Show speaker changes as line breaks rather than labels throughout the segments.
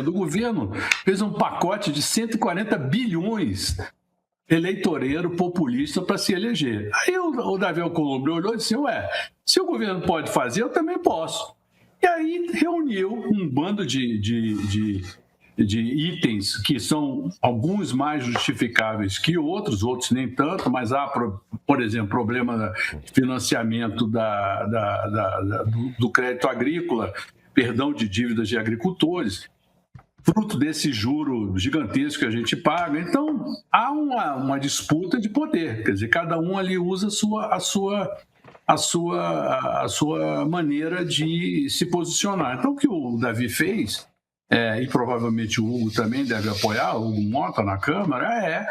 cedo. O governo fez um pacote de 140 bilhões eleitoreiro populista para se eleger. Aí o Davi Alcolumbre olhou e disse, se o governo pode fazer, eu também posso. E aí reuniu um bando de itens que são alguns mais justificáveis que outros nem tanto, mas há, por exemplo, problema de financiamento do crédito agrícola, perdão de dívidas de agricultores, fruto desse juro gigantesco que a gente paga. Então, há uma disputa de poder, quer dizer, cada um ali usa a sua maneira de se posicionar. Então, o que o Davi fez, e provavelmente o Hugo também deve apoiar, o Hugo Mota na Câmara, é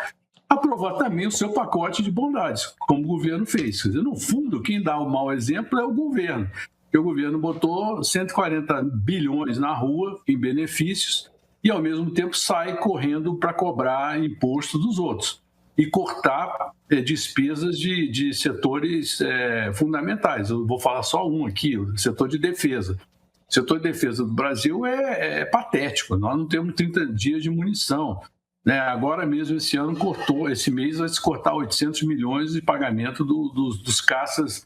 aprovar também o seu pacote de bondades, como o governo fez. Quer dizer, no fundo, quem dá o mau exemplo é o governo, porque o governo botou 140 bilhões na rua em benefícios e, ao mesmo tempo, sai correndo para cobrar imposto dos outros e cortar despesas de setores fundamentais. Eu vou falar só um aqui, o setor de defesa. O setor de defesa do Brasil é patético. Nós não temos 30 dias de munição, né? Agora mesmo, esse mês vai se cortar 800 milhões de pagamento dos caças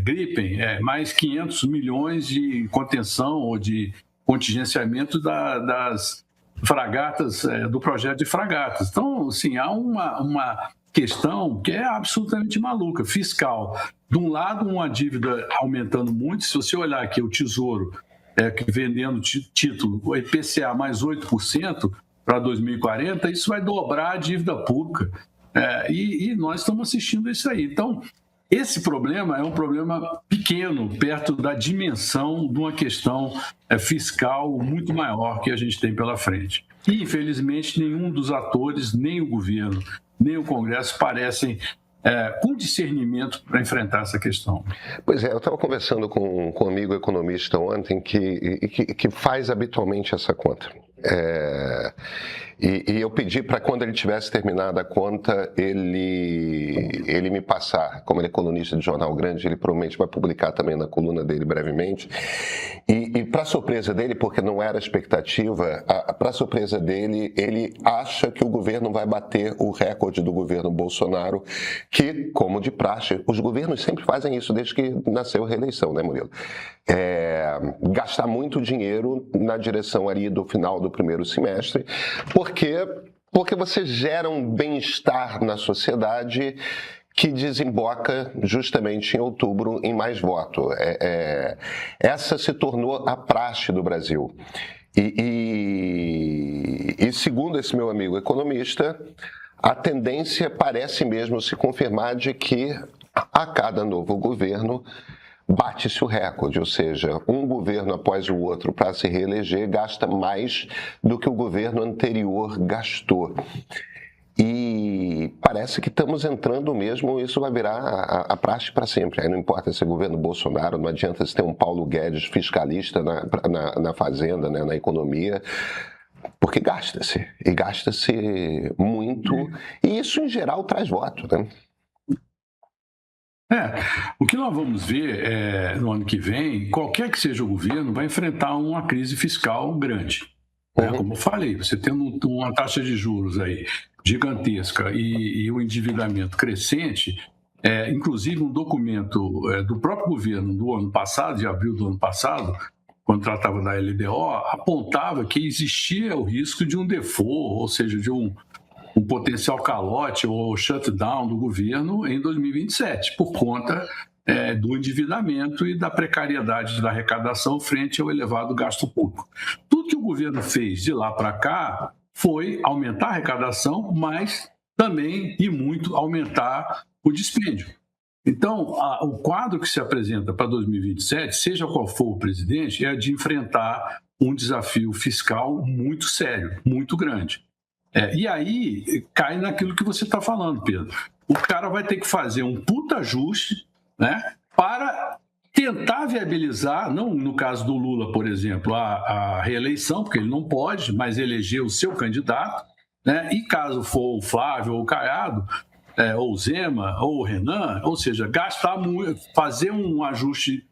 Gripen, mais 500 milhões de contenção ou de contingenciamento das fragatas, do projeto de fragatas. Então, assim, há uma questão que é absolutamente maluca, fiscal. De um lado, uma dívida aumentando muito. Se você olhar aqui o Tesouro vendendo título, o IPCA mais 8% para 2040, isso vai dobrar a dívida pública. E nós estamos assistindo isso aí. Então, esse problema é um problema pequeno, perto da dimensão de uma questão fiscal muito maior que a gente tem pela frente. E, infelizmente, nenhum dos atores, nem o governo, nem o Congresso, parecem com discernimento para enfrentar essa questão.
Pois é, eu estava conversando com um amigo economista ontem que faz habitualmente essa conta. E eu pedi para, quando ele tivesse terminado a conta, ele me passar. Como ele é colunista de jornal grande, ele provavelmente vai publicar também na coluna dele brevemente. E para surpresa dele, porque não era a expectativa, para surpresa dele, ele acha que o governo vai bater o recorde do governo Bolsonaro, que, como de praxe, os governos sempre fazem isso desde que nasceu a reeleição, né, Murilo? Gastar muito dinheiro na direção ali do final do primeiro semestre, porque você gera um bem-estar na sociedade que desemboca justamente em outubro em mais voto. Essa se tornou a praxe do Brasil. E segundo esse meu amigo economista, a tendência parece mesmo se confirmar de que a cada novo governo bate-se o recorde, ou seja, um governo após o outro para se reeleger gasta mais do que o governo anterior gastou. E parece que estamos entrando mesmo, isso vai virar a praxe para sempre. Aí não importa se é governo Bolsonaro, não adianta se ter um Paulo Guedes fiscalista na Fazenda, né, na economia, porque gasta-se, e gasta-se muito, e isso em geral traz voto, né?
O que nós vamos ver no ano que vem, qualquer que seja o governo, vai enfrentar uma crise fiscal grande. Como eu falei, você tendo uma taxa de juros aí gigantesca e um endividamento crescente, inclusive um documento do próprio governo do ano passado, de abril do ano passado, quando tratava da LDO, apontava que existia o risco de um default, ou seja, de um potencial calote ou shutdown do governo em 2027, por conta do endividamento e da precariedade da arrecadação frente ao elevado gasto público. Tudo que o governo fez de lá para cá foi aumentar a arrecadação, mas também, e muito, aumentar o dispêndio. Então, o quadro que se apresenta para 2027, seja qual for o presidente, é de enfrentar um desafio fiscal muito sério, muito grande. E aí cai naquilo que você está falando, Pedro. O cara vai ter que fazer um puta ajuste, né, para tentar viabilizar, não no caso do Lula, por exemplo, a reeleição, porque ele não pode mais eleger o seu candidato, né, e caso for o Flávio ou o Caiado, ou o Zema ou o Renan, ou seja, gastar muito, fazer um ajuste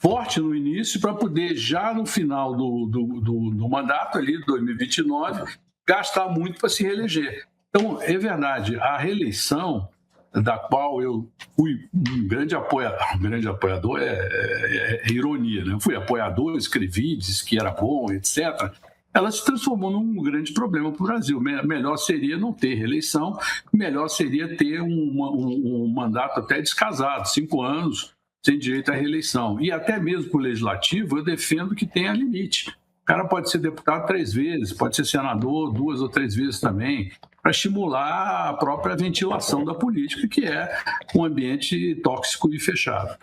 forte no início para poder, já no final do mandato, ali, 2029, gastar muito para se reeleger. Então, é verdade, a reeleição, da qual eu fui um grande apoiador é ironia, né? Eu fui apoiador, escrevi, disse que era bom, etc., ela se transformou num grande problema para o Brasil. Melhor seria não ter reeleição, melhor seria ter um mandato até descasado, 5 anos, sem direito à reeleição. E até mesmo para o legislativo, eu defendo que tenha limite. O cara pode ser deputado 3 vezes, pode ser senador 2 ou 3 vezes também, para estimular a própria ventilação da política, que é um ambiente tóxico e fechado.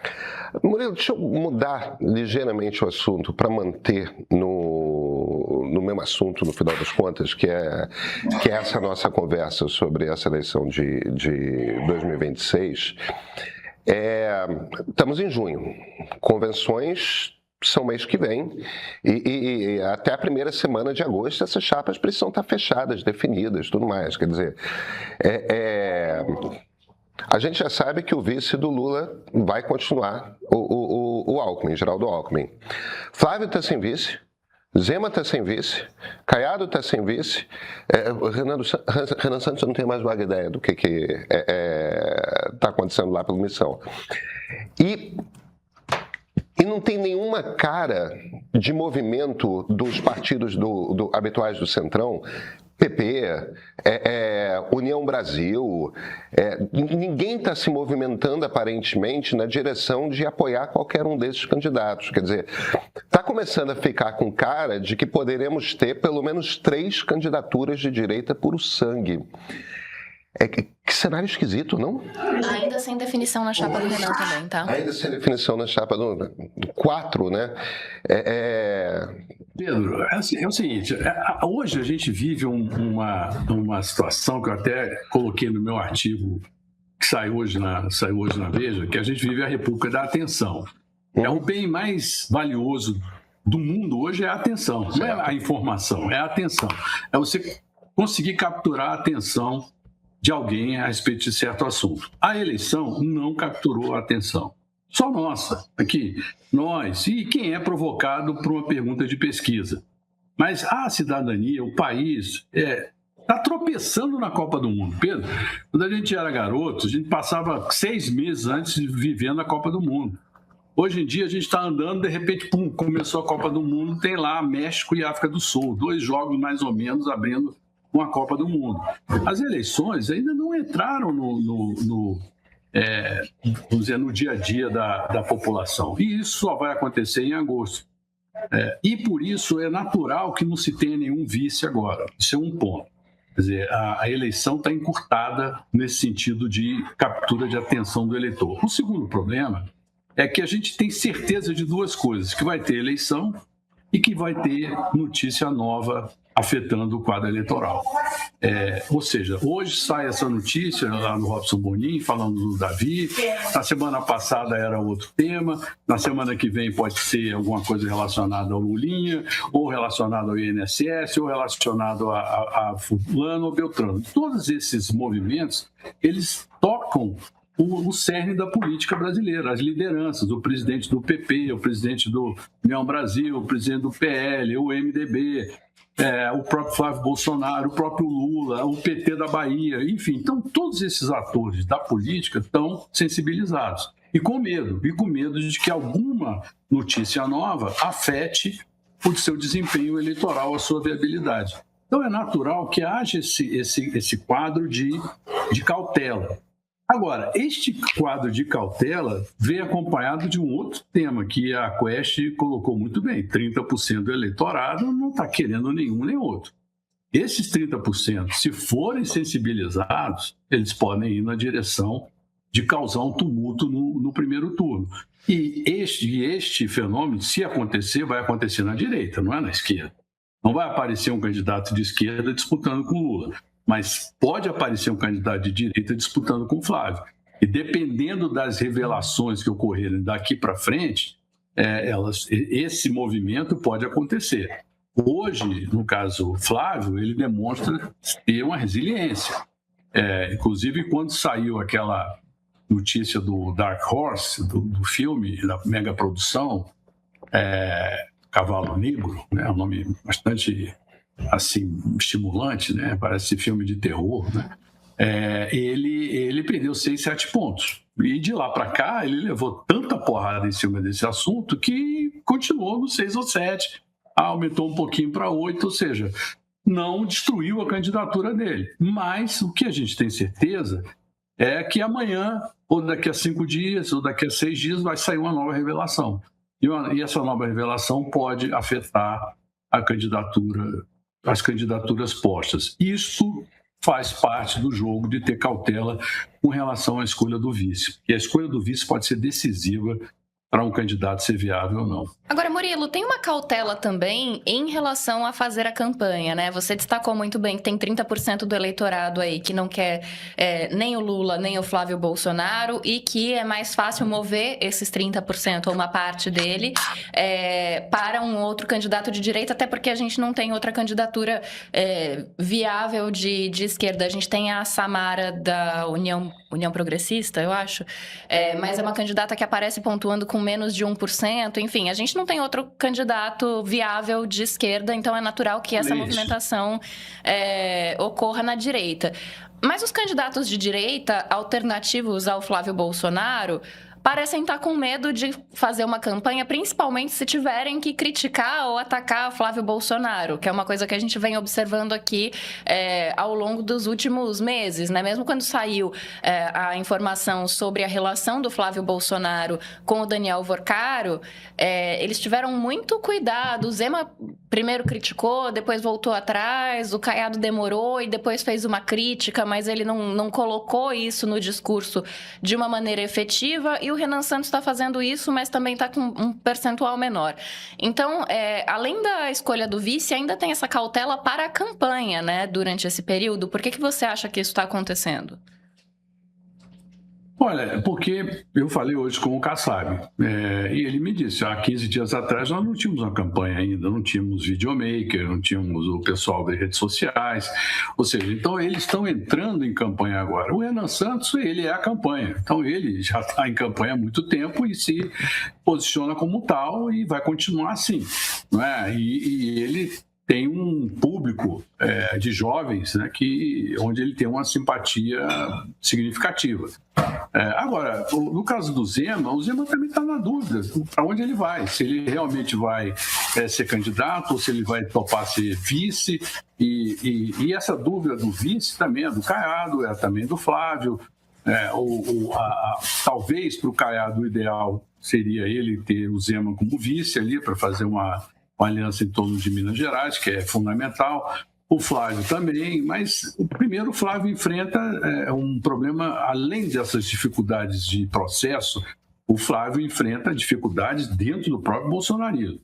Murilo, deixa eu mudar ligeiramente o assunto para manter no mesmo assunto, no final das contas, que é essa nossa conversa sobre essa eleição de 2026. Estamos em junho. Convenções são mês que vem e até a primeira semana de agosto essas chapas precisam estar fechadas, definidas, tudo mais. Quer dizer, a gente já sabe que o vice do Lula vai continuar, o Alckmin, Geraldo Alckmin. Flávio está sem vice, Zema está sem vice, Caiado está sem vice, Renan Santos não tem mais vaga ideia do que está acontecendo lá pela missão. E não tem nenhuma cara de movimento dos partidos habituais do Centrão, PP, União Brasil, ninguém está se movimentando aparentemente na direção de apoiar qualquer um desses candidatos. Quer dizer, está começando a ficar com cara de que poderemos ter pelo menos 3 candidaturas de direita puro sangue. Que cenário esquisito, não?
Ainda sem definição na chapa do Renan também, tá?
Ainda sem definição na chapa do 4, né?
Pedro, é o seguinte, hoje a gente vive uma situação que eu até coloquei no meu artigo, que saiu hoje na Veja, que a gente vive a República da Atenção. É o bem mais valioso do mundo hoje, é a atenção, não é a informação, é a atenção. É você conseguir capturar a atenção de alguém a respeito de certo assunto. A eleição não capturou a atenção. Só nossa, aqui, nós, e quem é provocado por uma pergunta de pesquisa. Mas a cidadania, o país, está tropeçando na Copa do Mundo. Pedro, quando a gente era garoto, a gente passava 6 meses antes de viver na Copa do Mundo. Hoje em dia, a gente está andando, de repente, pum, começou a Copa do Mundo, tem lá México e África do Sul, 2 jogos mais ou menos abrindo uma Copa do Mundo. As eleições ainda não entraram no dia a dia da população. E isso só vai acontecer em agosto. E por isso é natural que não se tenha nenhum vice agora. Isso é um ponto. Quer dizer, a eleição está encurtada nesse sentido de captura de atenção do eleitor. O segundo problema é que a gente tem certeza de 2 coisas, que vai ter eleição e que vai ter notícia nova afetando o quadro eleitoral. Ou seja, hoje sai essa notícia lá no Robson Bonin, falando do Davi, na semana passada era outro tema, na semana que vem pode ser alguma coisa relacionada ao Lulinha, ou relacionada ao INSS, ou relacionado a fulano ou beltrano. Todos esses movimentos, eles tocam o cerne da política brasileira, as lideranças, o presidente do PP, o presidente do União Brasil, o presidente do PL, o MDB, o próprio Flávio Bolsonaro, o próprio Lula, o PT da Bahia, enfim. Então, todos esses atores da política estão sensibilizados e com medo de que alguma notícia nova afete o seu desempenho eleitoral, a sua viabilidade. Então, é natural que haja esse quadro de cautela. Agora, este quadro de cautela vem acompanhado de um outro tema que a Quest colocou muito bem. 30% do eleitorado não está querendo nenhum nem outro. Esses 30%, se forem sensibilizados, eles podem ir na direção de causar um tumulto no primeiro turno. E este fenômeno, se acontecer, vai acontecer na direita, não é na esquerda. Não vai aparecer um candidato de esquerda disputando com Lula. Mas pode aparecer um candidato de direita disputando com o Flávio. E dependendo das revelações que ocorrerem daqui para frente, esse movimento pode acontecer. Hoje, no caso Flávio, ele demonstra ter uma resiliência. Inclusive, quando saiu aquela notícia do Dark Horse, do filme, da mega produção, Cavalo Negro, né? Um nome bastante assim, estimulante, né? Parece filme de terror, né? Ele perdeu 6, 7 pontos. E de lá para cá, ele levou tanta porrada em cima desse assunto que continuou no 6 ou 7, aumentou um pouquinho para 8, ou seja, não destruiu a candidatura dele. Mas o que a gente tem certeza é que amanhã, ou daqui a 5 dias, ou daqui a 6 dias, vai sair uma nova revelação. E essa nova revelação pode afetar a candidatura, as candidaturas postas. Isso faz parte do jogo de ter cautela com relação à escolha do vice. E a escolha do vice pode ser decisiva para um candidato ser viável ou não.
Agora, Murilo, tem uma cautela também em relação a fazer a campanha, né? Você destacou muito bem que tem 30% do eleitorado aí que não quer nem o Lula, nem o Flávio Bolsonaro e que é mais fácil mover esses 30% ou uma parte dele para um outro candidato de direita, até porque a gente não tem outra candidatura viável de esquerda. A gente tem a Samara da União Progressista, eu acho, mas é uma candidata que aparece pontuando com menos de 1%, enfim, a gente não tem outro candidato viável de esquerda, então é natural que essa movimentação ocorra na direita. Mas os candidatos de direita, alternativos ao Flávio Bolsonaro, parecem estar com medo de fazer uma campanha, principalmente se tiverem que criticar ou atacar Flávio Bolsonaro, que é uma coisa que a gente vem observando aqui ao longo dos últimos meses, né? Mesmo quando saiu a informação sobre a relação do Flávio Bolsonaro com o Daniel Worcaro, eles tiveram muito cuidado. O Zema primeiro criticou, depois voltou atrás, o Caiado demorou e depois fez uma crítica, mas ele não colocou isso no discurso de uma maneira efetiva, e o Renan Santos está fazendo isso, mas também está com um percentual menor. Então, além da escolha do vice, ainda tem essa cautela para a campanha, né, durante esse período. Por que você acha que isso está acontecendo?
Olha, porque eu falei hoje com o Kassab, e ele me disse, há 15 dias atrás nós não tínhamos uma campanha ainda, não tínhamos videomaker, não tínhamos o pessoal das redes sociais, ou seja, então eles estão entrando em campanha agora. O Renan Santos, ele é a campanha, então ele já está em campanha há muito tempo e se posiciona como tal e vai continuar assim, não é? E ele tem um público de jovens, né, onde ele tem uma simpatia significativa. Agora, no caso do Zema, o Zema também está na dúvida para onde ele vai, se ele realmente vai ser candidato ou se ele vai topar ser vice, e essa dúvida do vice também é do Caiado, é também do Flávio. Talvez para o Caiado o ideal seria ele ter o Zema como vice ali para fazer uma aliança em torno de Minas Gerais, que é fundamental. O Flávio também, mas primeiro o Flávio enfrenta um problema, além dessas dificuldades de processo, o Flávio enfrenta dificuldades dentro do próprio bolsonarismo.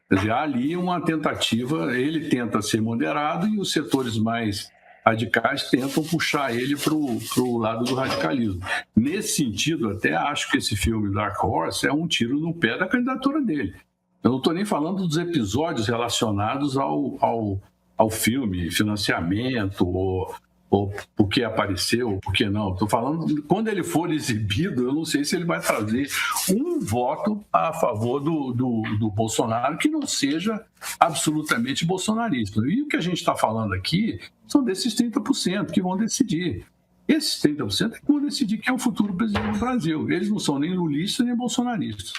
Quer dizer, há ali uma tentativa, ele tenta ser moderado e os setores mais radicais tentam puxar ele para o lado do radicalismo. Nesse sentido, até acho que esse filme Dark Horse é um tiro no pé da candidatura dele. Eu não estou nem falando dos episódios relacionados ao filme, financiamento, ou o que apareceu, o que não. Estou falando, quando ele for exibido, eu não sei se ele vai trazer um voto a favor do Bolsonaro que não seja absolutamente bolsonarista. E o que a gente está falando aqui são desses 30% que vão decidir. Esses 30% é que vão decidir quem é o futuro presidente do Brasil. Eles não são nem lulistas nem bolsonaristas.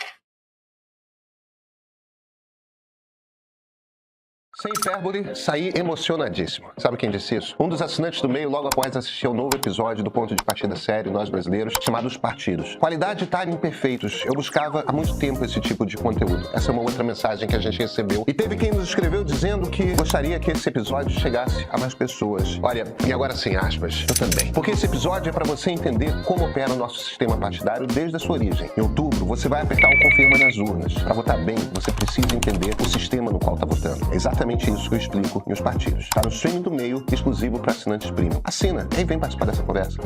Sem hipérbole, saí emocionadíssimo. Sabe quem disse isso? Um dos assinantes do Meio logo após assistir ao novo episódio do Ponto de Partida Sério, Nós Brasileiros, chamado Os Partidos. Qualidade e timing perfeitos. Eu buscava há muito tempo esse tipo de conteúdo. Essa é uma outra mensagem que a gente recebeu. E teve quem nos escreveu dizendo que gostaria que esse episódio chegasse a mais pessoas. Olha, e agora sem aspas, eu também. Porque esse episódio é para você entender como opera o nosso sistema partidário desde a sua origem. Em outubro, você vai apertar o confirma nas urnas. Para votar bem, você precisa entender o sistema no qual está votando. É exatamente isso que eu explico em Os Partidos. Está no streaming do Meio, exclusivo para assinantes premium. Assina e vem participar dessa conversa.